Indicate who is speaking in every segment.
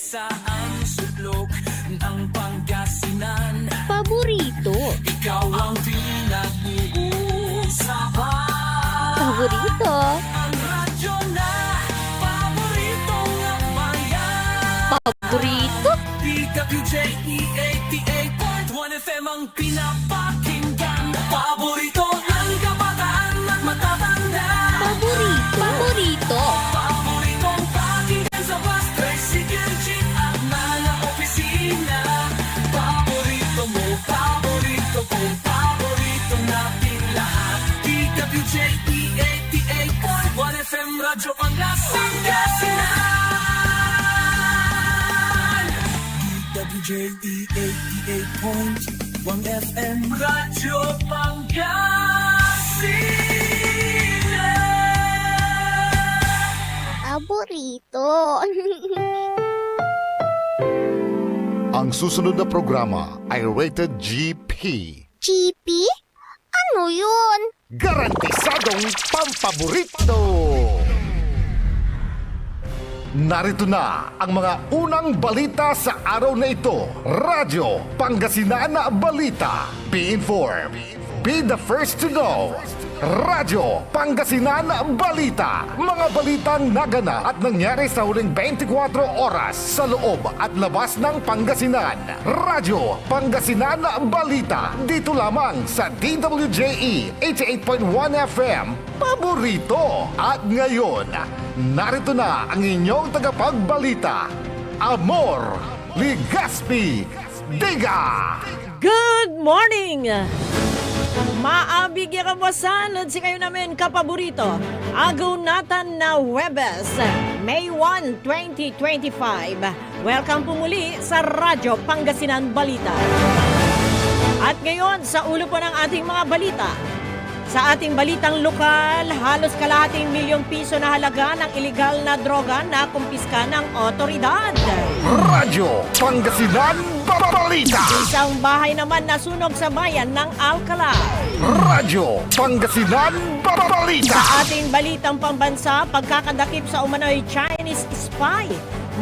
Speaker 1: Saan sulok ng Pangasinan?
Speaker 2: Paborito.
Speaker 1: Ikaw ang pinag-uusapan.
Speaker 2: Paborito.
Speaker 1: Ang radyo na paborito ng bayan.
Speaker 2: Paborito.
Speaker 1: DWJ 88.1 FM ang pinapakinggan. Paborito ng kabataan at matatanda.
Speaker 2: Paborito. Paborito.
Speaker 1: Paboritong pakinggan sa bus, tricycle, jeep at mga opisina. Paborito mo, paborito ko, paborito natin lahat. DWJ 88.1 FM Radyo Pangasinan. DWJ 88.1 FM Radyo Pangasinan.
Speaker 2: Paborito.
Speaker 3: Ang susunod na programa ay rated GP.
Speaker 2: GP? Ano yun?
Speaker 3: Garantisadong pampaborito! Narito na ang mga unang balita sa araw na ito. Radyo Pangasinan Balita. Be informed. Be the first to know. Radyo Pangasinan Balita. Mga balitang naganap at nangyari sa huling 24 oras sa loob at labas ng Pangasinan. Radyo Pangasinan Balita. Dito lamang sa DWJE 88.1 FM. Paborito. At ngayon, narito na ang inyong tagapagbalita, Amor Ligaspi Diga.
Speaker 4: Good morning! Maabig yakawasan si kayo namin kapaborito. Agunatan na Webes, May 1, 2025. Welcome po muli sa Radyo Pangasinan Balita. At ngayon sa ulo po ng ating mga balita. Sa ating balitang lokal, halos kalahating milyong piso na halaga ng ilegal na droga na kumpiska ng otoridad.
Speaker 3: Radyo Pangasinan Balita.
Speaker 4: Isang bahay naman nasunog sa bayan ng Alcala.
Speaker 3: Radyo Pangasinan Balita.
Speaker 4: Sa ating balitang pambansa, pagkakadakip sa umano'y Chinese spy.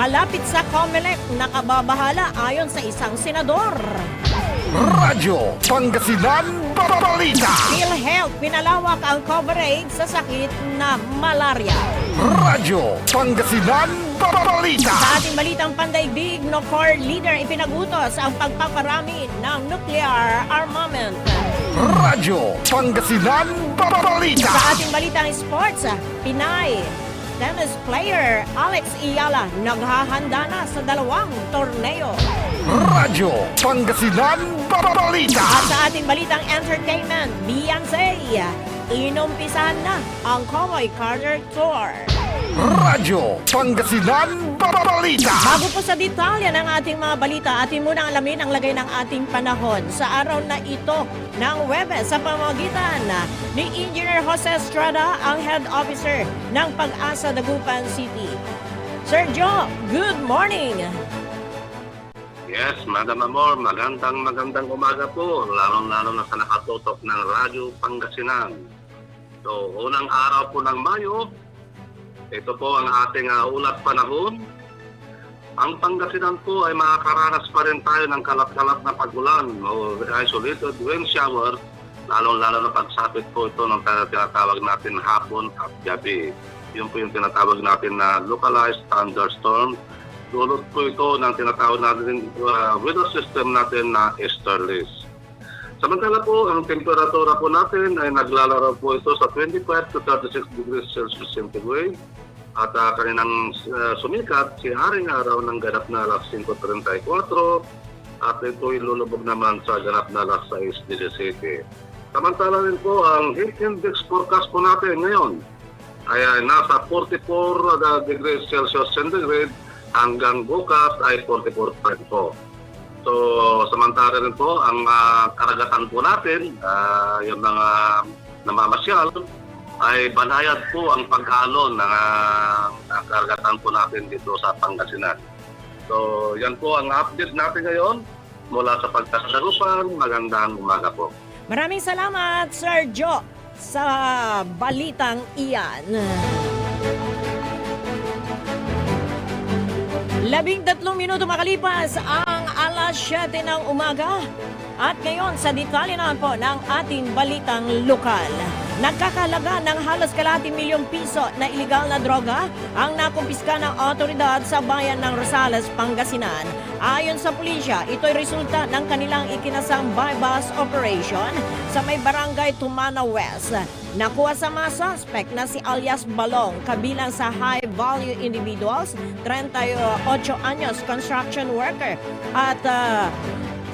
Speaker 4: Malapit sa COMELEC, nakababahala ayon sa isang senador.
Speaker 3: Radyo Pangasinan Balita.
Speaker 4: PhilHealth, pinalawak ang coverage sa sakit na malaria.
Speaker 3: Radyo Pangasinan Balita.
Speaker 4: Sa ating balitang pandaigdig, Nocor leader ipinagutos ang pagpaparami ng nuclear armament.
Speaker 3: Radyo Pangasinan Balita.
Speaker 4: Sa ating balitang sports, Pinay tennis player Alex Iyala naghahanda na sa 2 torneo.
Speaker 3: Radyo Pangasinan Balita.
Speaker 4: At sa ating balitang entertainment, Beyonce, inumpisahan na ang Cowboy Carter Tour.
Speaker 3: Radyo Pangasinan Balita.
Speaker 4: Bago po sa detalye ng ating mga balita, atin muna alamin ang lagay ng ating panahon sa araw na ito ng Webes sa pamamagitan ni Engineer Jose Estrada, ang Head Officer ng Pag-asa Dagupan City. Sir Joe, good morning!
Speaker 5: Yes, Madam Amor, magandang umaga po, lalo na sa nakatutok ng Radyo Pangasinan. So, unang araw po ng Mayo, ito po ang ating ulat panahon. Ang Pangasinan po ay makakaranas pa rin tayo ng kalat-kalat na pagulan o isolated wind shower, lalo na pagsapit po ito ng tinatawag natin hapon at gabi. Yun po yung tinatawag natin na localized thunderstorm. Dulot po ito ng tinatawag natin weather system natin na easterlies. Samantala po, ang temperatura po natin ay naglalaro po ito sa 25 to 36 degrees Celsius centigrade. At kaninang sumikat si Haring Araw ng ganap na alas 5:34 at ito'y lulubog naman sa ganap na alas 6:17. Samantala rin po, ang heat index forecast po natin ngayon ay nasa 44 degrees Celsius centigrade hanggang bukas ay 44 po. So, samantala rin po, ang karagatan po natin, yung mga namamasyal, ay banayad po ang pag-alon ng karagatan po natin dito sa Pangasinan. So, yan po ang update natin ngayon mula sa Pagkakadagupan. Magandang umaga po.
Speaker 4: Maraming salamat, Sir Joe, sa balitang iyan. 13 minuto makalipas ang alas 7 ng umaga. At ngayon sa detalye naman po ng ating balitang lokal. Nagkakalaga ng halos kalahating milyong piso na iligal na droga ang nakumpiska ng otoridad sa bayan ng Rosales, Pangasinan. Ayon sa pulisya, ito'y resulta ng kanilang ikinasang buy-bust operation sa may barangay Tumana West. Nakuha sa mga suspect na si alias Balong, kabilang sa high-value individuals, 38 anyos construction worker, at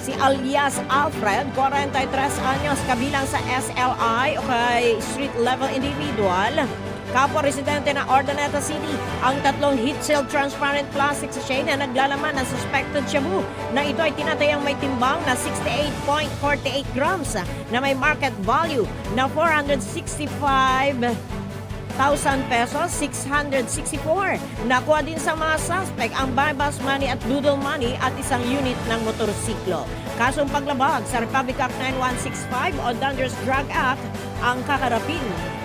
Speaker 4: si alias Alfred, 43 anyos, kabilang sa SLI o kay street-level individual. Kapwa residente ng Ordaneta City, ang tatlong heat-sealed transparent plastic sachet na naglalaman ng suspected shabu na ito ay tinatayang may timbang na 68.48 grams na may market value na 465,000 pesos, 664. Nakuha din sa mga suspect ang buy-bust money at doodle money at isang unit ng motorsiklo. Kasong paglabag sa Republic Act 9165 o Dangerous Drug Act ang kakarapin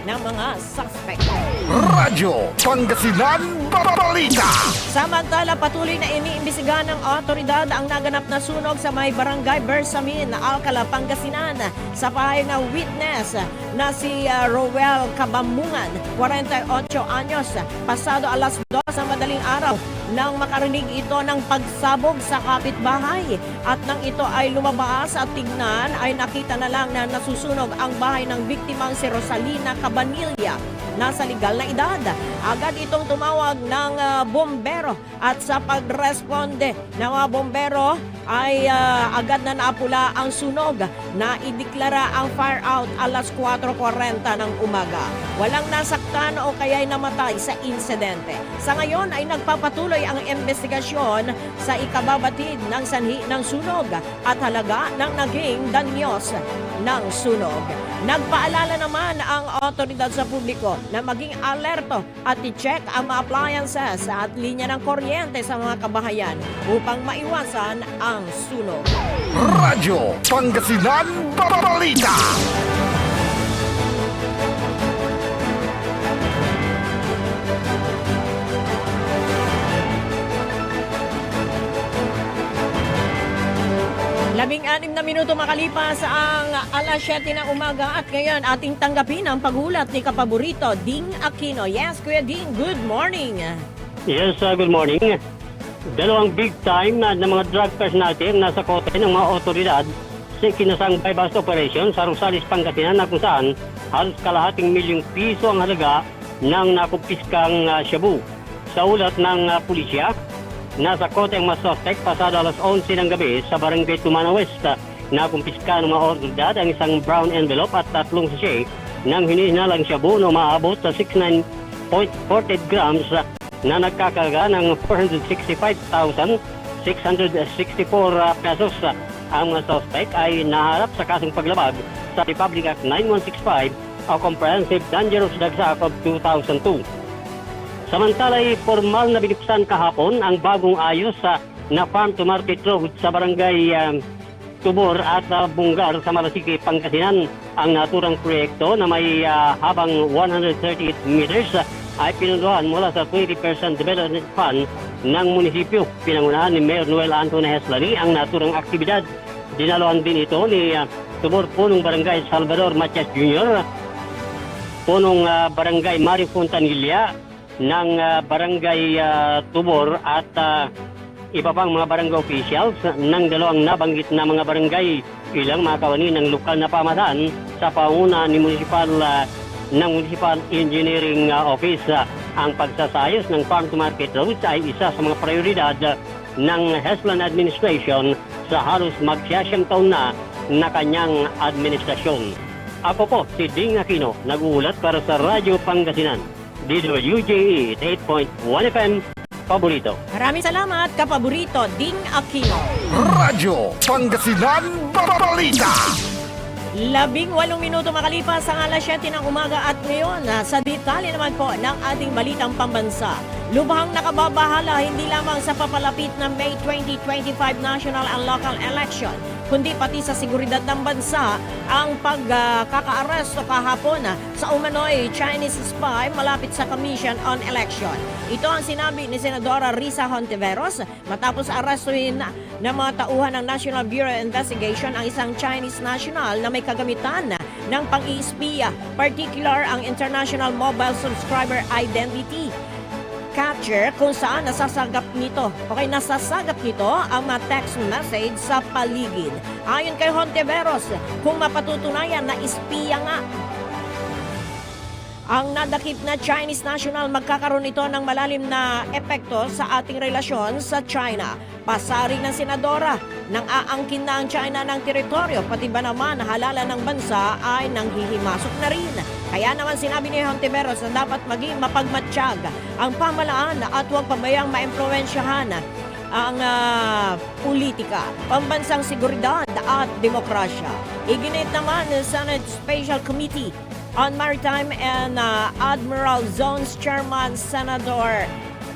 Speaker 4: ng mga suspect.
Speaker 3: Radyo Pangasinan Balita.
Speaker 4: Samantala, patuloy na iniimbestigahan ng otoridad ang naganap na sunog sa may barangay Bersamin, Alcala, Pangasinan sa pahayag na witness na si Roel Kabamungan, 48 anyos, pasado alas 2 sa madaling araw nang makarinig ito ng pagsabog sa kapitbahay. At nang ito ay lumabas at tignan ay nakita na lang na nasusunog ang bahay ng biktimang si Rosalina Cabanilla, nasa legal na edad. Agad itong tumawag ng bombero at sa pagresponde ng mga bombero ay agad na naapula ang sunog na ideklara ang fire out alas 4:40 ng umaga. Walang nasaktan o kaya'y namatay sa insidente. Sa ngayon ay nagpapatuloy ang investigasyon sa ikababatid ng sanhi ng sunog at halaga ng naging danyos ng sunog. Nagpaalala naman ang otoridad sa publiko na maging alerto at i-check ang mga appliances at linya ng kuryente sa mga kabahayan upang maiwasan ang sunog.
Speaker 3: Radyo Pangasinan Balita.
Speaker 4: Labing-anim na minuto makalipas ang alas 7 ng umaga at ngayon ating tanggapin ang pagulat ni Kapaborito, Ding Aquino. Yes, Kuya Ding, good morning.
Speaker 6: Yes, good morning. Dalawang big time na mga drug cars natin nasa kote ng mga otoridad sa kinasang buy-bust operation sa Rosales, Pangasinan na kung saan halos kalahating milyong piso ang halaga ng nakumpiskang shabu. Sa ulat ng pulisya, nasa kote ang mga suspect pasado alas 11 ng gabi sa barangay Tumana West. Nakumpiska ng mga otoridad ang isang brown envelope at tatlong sachet ng hinihinalang shabu na maabot sa 69.48 grams na nagkakalaga ng 465,664 pesos. Ang mga suspect ay naharap sa kasong paglabag sa Republic Act 9165 o Comprehensive Dangerous Drugs Act of 2002. Samantala ay formal na binuksan kahapon ang bagong ayos na Farm to Market Road sa barangay Tubor at Bungar sa Malasiki, Pangasinan. Ang naturang proyekto na may habang 138 meters ay pinunduhan mula sa 20% development fund ng munisipyo. Pinangunahan ni Mayor Noel Anthony Heslari ang naturang aktibidad. Dinaluhan din ito ni Tubor Punong Barangay Salvador Matias Jr., Punong Barangay Mario Fontanilla, ng barangay Tubor at iba pang mga barangay officials ng dalawang nabanggit na mga barangay. Ilang mga kawani ng lokal na pamahalaan sa panguna ni Municipal Engineering Office. Ang pagsasayos ng Farm to Market Roads ay isa sa mga prioridad ng Heslan Administration sa halos magsiyasyang taon na kanyang administrasyon. Ako po si Ding Aquino, nag-uulat para sa Radyo Pangasinan. DWJE 8.1 FM, Paborito.
Speaker 4: Maraming salamat, Kapaborito, Ding Aquino.
Speaker 3: Radyo Pangasinan Balita.
Speaker 4: 18 minuto makalipas ang alas 7 ng umaga at ngayon sa detalye naman po ng ating balitang pambansa. Lubhang nakababahala hindi lamang sa papalapit na May 2025 national and local election, kundi pati sa seguridad ng bansa ang pagkakaaresto kahapon sa umano'y Chinese spy malapit sa Commission on Election. Ito ang sinabi ni Senadora Risa Hontiveros matapos arestuhin ng mga tauhan ng National Bureau of Investigation ang isang Chinese national na may kagamitan ng pang-iispiya, particular ang International Mobile Subscriber Identity Catcher kung saan nasasagap nito ang mga text message sa paligid. Ayon kay Hontiveros, kung mapatutunayan na ispiya nga ang nadakip na Chinese national, magkakaroon ito ng malalim na epekto sa ating relasyon sa China. Pasaring ng senadora, nang aangkin na ang China ng teritoryo, pati ba naman halalan ng bansa ay nanghihimasok na rin. Kaya naman sinabi ni Hontiveros na dapat maging mapagmatsyag ang pamalaan at huwag pabayang maimpluwensyahan ang politika, pambansang seguridad at demokrasya. Iginit naman ng Senate Special Committee on Maritime and Admiral Zones Chairman Senator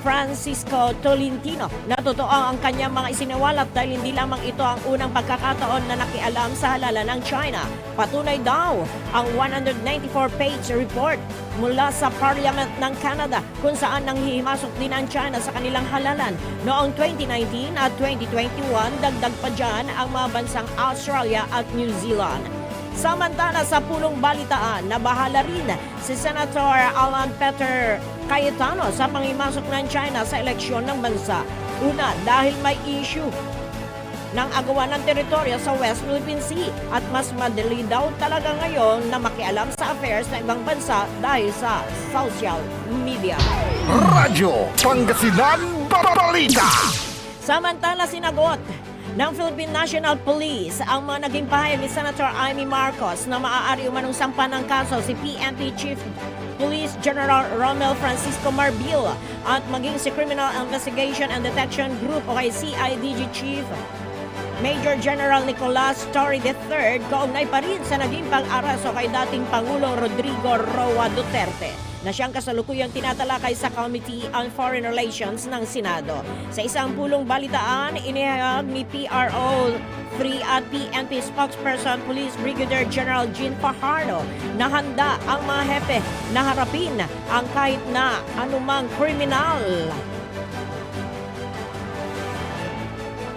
Speaker 4: Francisco Tolentino na totoo ang kanyang mga isiniwalat dahil hindi lamang ito ang unang pagkakataon na nakialam sa halalan ng China. Patunay daw ang 194-page report mula sa Parliament ng Canada kung saan nanghihimasok din ang China sa kanilang halalan. Noong 2019 at 2021, dagdag pa dyan ang mga bansang Australia at New Zealand. Samantala sa pulong balitaan, nabahala rin si Senator Alan Peter Cayetano sa pangimasok ng China sa eleksyon ng bansa. Una, dahil may issue ng agawan ng teritoryo sa West Philippine Sea at mas madali daw talaga ngayon na makialam sa affairs ng ibang bansa dahil sa social media.
Speaker 3: Radyo Pangasinan Balita.
Speaker 4: Samantala sinagot ng Philippine National Police ang mga naging pahayag ni Senator Amy Marcos na maaari umanong sampan ng kaso si PNP Chief Police General Romel Francisco Marbil at maging si Criminal Investigation and Detection Group o kay CIDG Chief Major General Nicolas Torre III kaugnay pa rin sa naging pag-araso kay dating Pangulong Rodrigo Roa Duterte na siyang kasalukuyang tinatalakay sa Committee on Foreign Relations ng Senado. Sa isang pulong balitaan, inihayag ni PRO 3 at PNP spokesperson Police Brigadier General Jean Fajardo na handa ang mga hepe na harapin ang kahit na anumang kriminal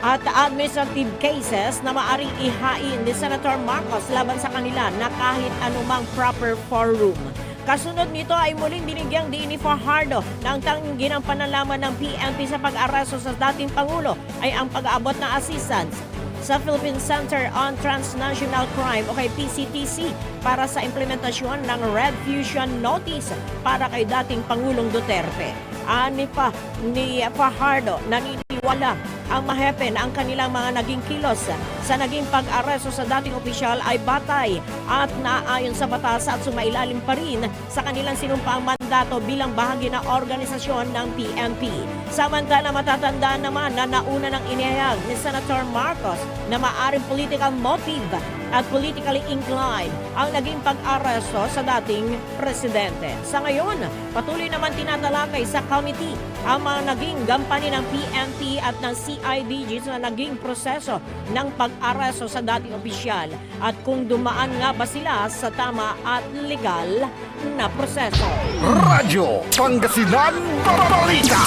Speaker 4: at administrative cases na maaring ihain ni Senator Marcos laban sa kanila na kahit anumang proper forum. Kasunod nito ay muling binigyang diin ni Fajardo na ang tanging ginampanalaman ng PNP sa pag-araso sa dating Pangulo ay ang pag-aabot ng assistance sa Philippine Center on Transnational Crime o kay PCTC para sa implementasyon ng Red Fusion Notice para kay dating Pangulong Duterte. Ani pa ni Fajardo, naniniwala ang mahepe na ang kanilang mga naging kilos sa naging pag-aresto sa dating opisyal ay batay at naaayon sa batas at sumailalim pa rin sa kanilang sinumpaang mandato bilang bahagi ng organisasyon ng PNP. Samantala matatandaan naman na nauna ng inihayag ni Senator Marcos na maaring political motive at politically inclined ang naging pag-aresto sa dating presidente. Sa ngayon, patuloy naman tinatalakay sa committee ang mga naging gampanin ng PNP at ng CIDG sa naging proseso ng pag-aresto sa dating opisyal at kung dumaan nga ba sila sa tama at legal na proseso.
Speaker 3: Radyo Pangasinan Balita.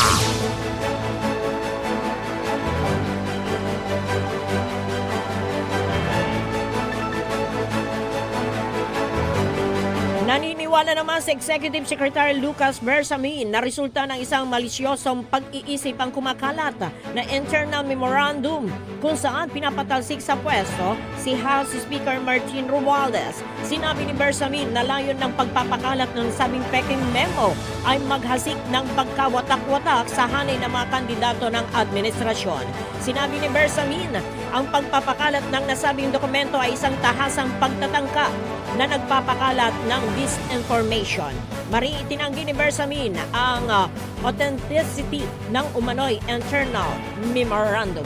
Speaker 4: Naniniwala naman si Executive Secretary Lucas Bersamin na resulta ng isang malisyosong pag-iisip ang kumakalat na internal memorandum kung saan pinapatalsik sa pwesto si House Speaker Martin Romualdez. Sinabi ni Bersamin na layon ng pagpapakalat ng sabing Peking memo ay maghasik ng pagkawatak-watak sa hanay ng mga kandidato ng administrasyon. Sinabi ni Bersamin, ang pagpapakalat ng nasabing dokumento ay isang tahasang pagtatangka na nagpapakalat ng disinformation. Mari itinanggi ni Bersamin ang authenticity ng umano'y internal memorandum.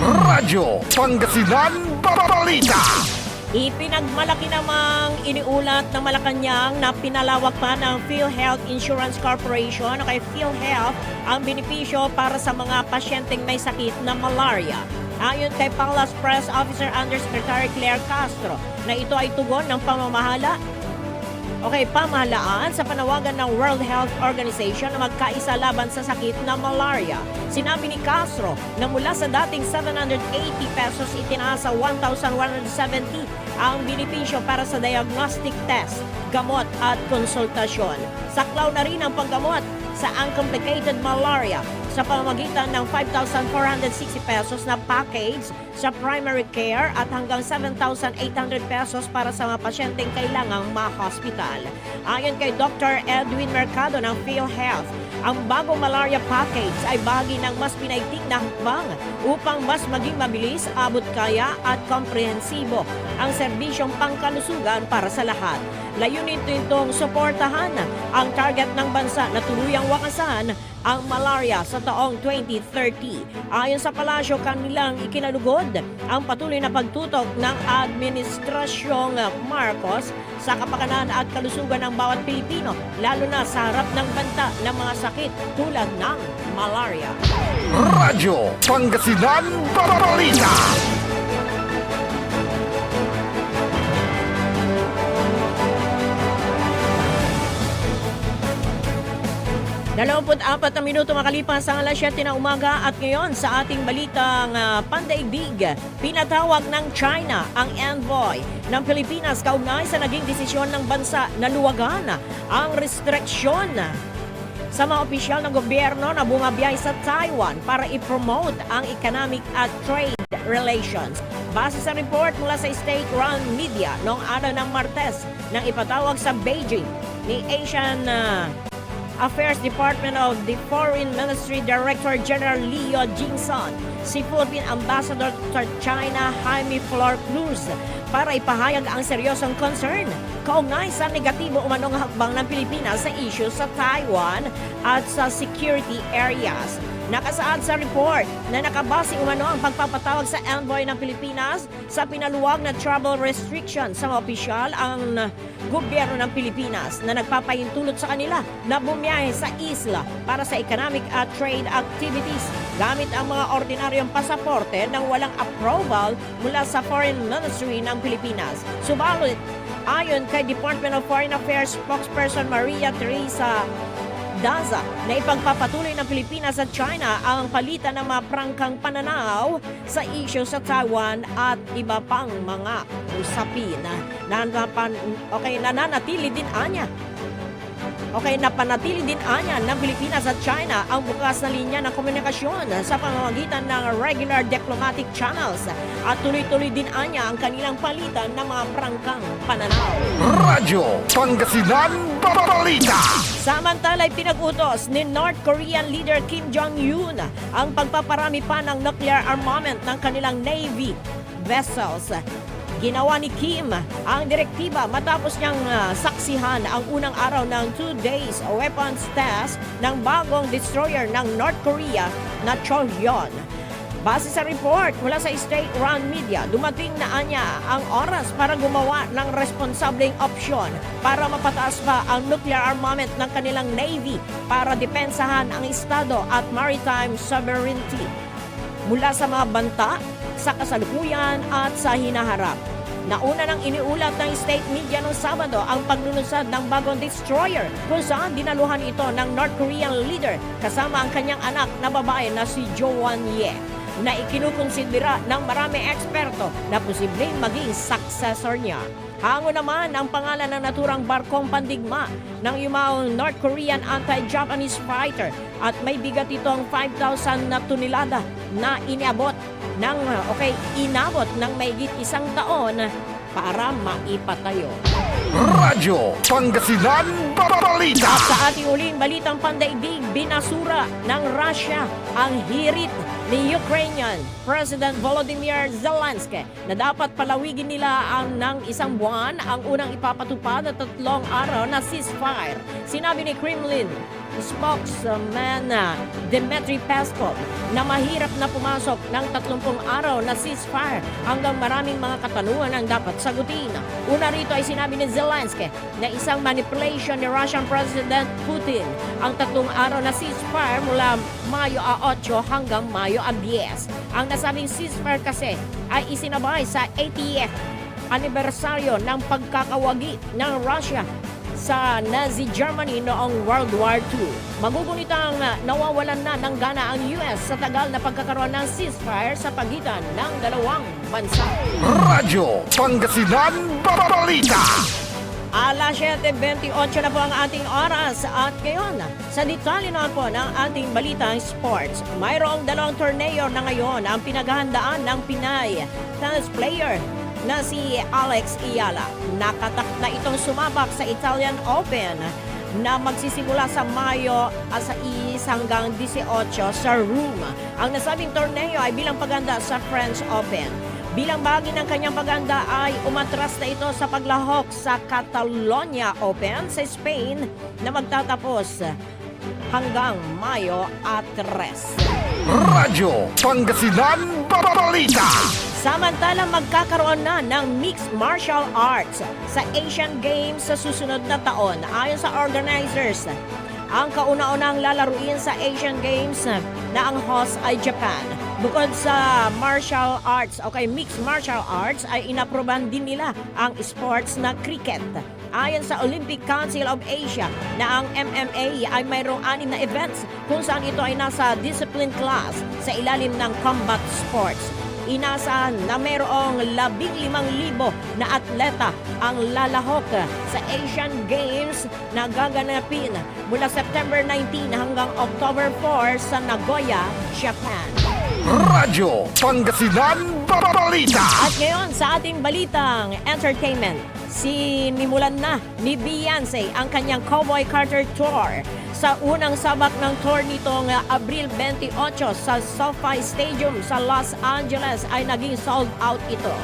Speaker 3: Radyo Pangasinan Balita.
Speaker 4: Ipinagmalaki namang iniulat ng Malacanang na pinalawak pa ng PhilHealth Insurance Corporation o kay PhilHealth ang benepisyo para sa mga pasyenteng may sakit na malaria. Ayon kay Panglas Press Officer Undersecretary Claire Castro na ito ay tugon ng pamahalaan sa panawagan ng World Health Organization na magkaisa laban sa sakit na malaria. Sinabi ni Castro na mula sa dating 780 pesos itinaas sa 1,170 ang benepisyo para sa diagnostic test, gamot at konsultasyon. Saklaw na rin ang paggamot sa uncomplicated malaria sa pamamagitan ng 5,460 pesos na package sa primary care at hanggang 7,800 pesos para sa mga pasyenteng kailangang ma-hospital. Ayon kay Dr. Edwin Mercado ng PhilHealth, ang bagong malaria package ay bahagi ng mas pinaigting na hakbang upang mas maging mabilis, abot kaya at komprehensibo ang serbisyong pangkalusugan para sa lahat. Layunin itong suportahan ang target ng bansa na tuluyang wakasan ang malaria sa taong 2030. Ayon sa palasyo, kanilang ikinalugod ang patuloy na pagtutok ng Administrasyong Marcos sa kapakanan at kalusugan ng bawat Pilipino, lalo na sa harap ng banta ng mga sakit tulad ng malaria.
Speaker 3: Radyo Pangasinan Balita.
Speaker 4: 24 na minuto makalipas ang alas 7 na umaga at ngayon sa ating balitang pandaigdig, pinatawag ng China ang envoy ng Pilipinas kaugnay sa naging desisyon ng bansa na luwagan ang restriksyon sa mga opisyal ng gobyerno na bumabiyay sa Taiwan para i-promote ang economic at trade relations. Base sa report mula sa state-run media noong araw ng Martes nang ipatawag sa Beijing ni Asian Affairs Department of the Foreign Ministry Director General Leo Jingson, si Philippine Ambassador to China Jaime Flor Cruz para ipahayag ang seryosong concern kaugnay sa negatibo umanong hakbang ng Pilipinas sa issue sa Taiwan at sa security areas. Nakasaad sa report na nakabase umano ang pagpapatawag sa envoy ng Pilipinas sa pinaluwag na travel restriction sa mga opisyal ang gobyerno ng Pilipinas na nagpapahintulot sa kanila na bumiyahe sa isla para sa economic at trade activities gamit ang mga ordinaryong pasaporte nang walang approval mula sa Foreign Ministry ng Pilipinas. Subalit, ayon kay Department of Foreign Affairs spokesperson Maria Teresa Daza na ipagpapatuloy ng Pilipinas at China ang palitan ng mga prangkang pananaw sa issue sa Taiwan at iba pang mga usapin. Nananatili din anya. Napanatili din anya ng Pilipinas at China ang bukas na linya ng komunikasyon sa pamamagitan ng regular diplomatic channels at tuloy-tuloy din anya ang kanilang palitan ng mga prangkang pananaw.
Speaker 3: Radyo Pangasinan Balita.
Speaker 4: Samantala ay pinag-utos ni North Korean leader Kim Jong-un ang pagpaparami pa ng nuclear armament ng kanilang Navy vessels. Ginawa ni Kim ang direktiba matapos niyang saksihan ang unang araw ng 2 days weapons test ng bagong destroyer ng North Korea na Choljong. Base sa report mula sa state-run media, dumating na anya ang oras para gumawa ng responsableng opsyon para mapataas pa ang nuclear armament ng kanilang Navy para depensahan ang estado at maritime sovereignty mula sa mga banta, sa kasalukuyan at sa hinaharap. Nauna nang iniulat ng state media noong Sabado ang paglunsad ng bagong destroyer kung saan dinaluhan ito ng North Korean leader kasama ang kanyang anak na babae na si Jo Won-ye na ikinukonsidera ng marami eksperto na posibleng maging successor niya. Hango naman ang pangalan ng naturang barkong pandigma ng yumaong North Korean anti-Japanese fighter at may bigat itong 5,000 na tonelada na inabot ng mahigit 1 taon para maipatayo.
Speaker 3: Radyo Pangasinan Balita.
Speaker 4: At sa ating uling balitang pandaigdig, binasura ng Russia ang hirit ni Ukrainian President Volodymyr Zelensky na dapat palawigin nila ng 1 buwan ang unang ipapatupad na 3 araw na ceasefire. Sinabi ni Kremlin spokesman Dmitry Peskov na mahirap na pumasok ng 30 araw na ceasefire hanggang maraming mga katanungan ang dapat sagutin. Una rito ay sinabi ni Zelensky na isang manipulation ni Russian President Putin ang 3 araw na ceasefire mula Mayo 8 hanggang Mayo 10. Ang nasabing ceasefire kasi ay isinabay sa 80th anibersaryo ng pagkakawagi ng Russia sa Nazi Germany noong World War II. Magugunitang nawawalan na ng gana ang US sa tagal na pagkakaroon ng ceasefire sa pagitan ng dalawang bansa.
Speaker 3: Radyo Pangasinan Balita.
Speaker 4: Alas 7:28 na po ang ating oras at ngayon sa detalye na po ng ating balitang sports. Mayroong 2 torneo na ngayon ang pinaghahandaan ng Pinay tennis player na si Alex Iyala. Nakatak na itong sumabak sa Italian Open na magsisimula sa Mayo 6 hanggang 18 sa Rome. Ang nasabing torneo ay bilang paghanda sa French Open. Bilang bahagi ng kanyang paghanda ay umatras na ito sa paglahok sa Catalonia Open sa Spain na magtatapos hanggang Mayo 3.
Speaker 3: Radyo Pangasinan Balita.
Speaker 4: Samantalang magkakaroon na ng mixed martial arts sa Asian Games sa susunod na taon. Ayon sa organizers, ang kauna-unang lalaruin sa Asian Games na ang host ay Japan. Bukod sa martial arts, mixed martial arts ay inaproban din nila ang sports na cricket. Ayon sa Olympic Council of Asia na ang MMA ay mayroong 6 na events kung saan ito ay nasa discipline class sa ilalim ng combat sports. Inasahan na mayroong 15,000 na atleta ang lalahok sa Asian Games na gaganapin mula September 19 hanggang October 4 sa Nagoya, Japan.
Speaker 3: Radyo Pangasinan Balita.
Speaker 4: At ngayon sa ating balitang entertainment, sinimulan na ni Beyonce ang kanyang Cowboy Carter Tour. Sa unang sabak ng tour nitong Abril 28 sa SoFi Stadium sa Los Angeles ay naging sold out ito.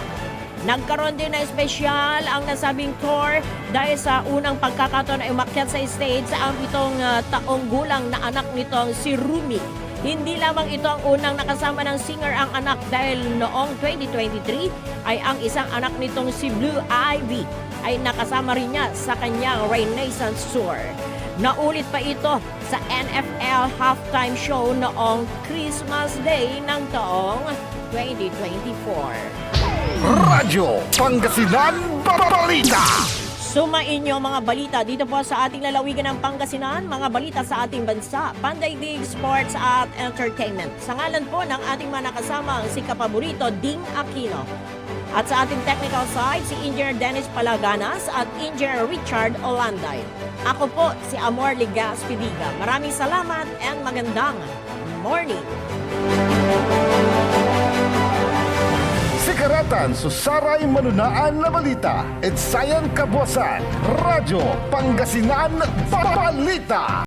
Speaker 4: Nagkaroon din na espesyal ang nasabing tour dahil sa unang pagkakataon ay umakyat sa stage ang 7 taong gulang na anak nitong si Rumi. Hindi lamang ito ang unang nakasama ng singer ang anak dahil noong 2023 ay ang isang anak nitong si Blue Ivy ay nakasama rin niya sa kanyang Renaissance Tour. Naulit pa ito sa NFL halftime show noong Christmas Day ng taong 2024.
Speaker 3: Radyo Pangasinan Balita.
Speaker 4: Sumain niyo mga balita dito po sa ating lalawigan ng Pangasinan, mga balita sa ating bansa, pandaigdig, sports at entertainment. Sa ngalan po ng ating mga nakasama si Kapaborito Ding Aquino. At sa ating technical side, si Engineer Dennis Palaganas at Engineer Richard Olanday. Ako po si Amor Ligas Pidiga. Maraming salamat and magandang morning.
Speaker 3: Sikaratan susaray manunaan na balita. Etsayan Kabuasan. Radyo Pangasinan Balita.